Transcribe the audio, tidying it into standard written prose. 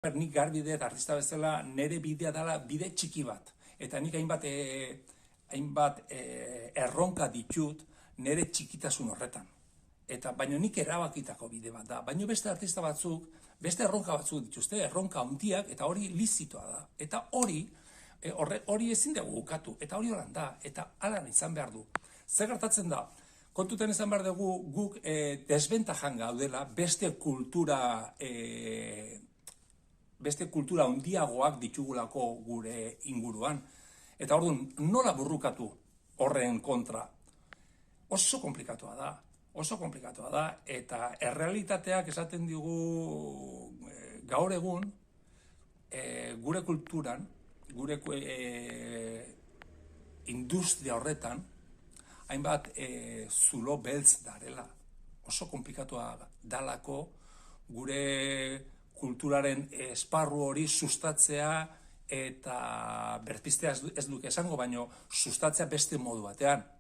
Nik garbi dut artista bezala nire bidea dela bide txiki bat. Eta nik hainbat erronka ditut nire txikitasun horretan. Eta baino nik erabakitako bide bat da. Baino beste artista batzuk, beste erronka batzuk dituzte, erronka handiak, eta hori lizitoa da. Eta hori ezin dugu ukatu, eta hori horan da, eta alan izan behar du. Zer gertatzen da? Kontuten izan behar dugu guk desbentajan gaudela beste kultura handiagoak ditugulako gure inguruan. Eta orduan, nola burrukatu horren kontra? Oso komplikatua da, eta errealitateak esaten digu gaur egun gure kulturan, gure industria horretan, hainbat zulo beltz darela. Oso komplikatua dalako gure kulturaren esparru hori sustatzea eta berpiztea ez duk esango, baino sustatzea beste modu batean.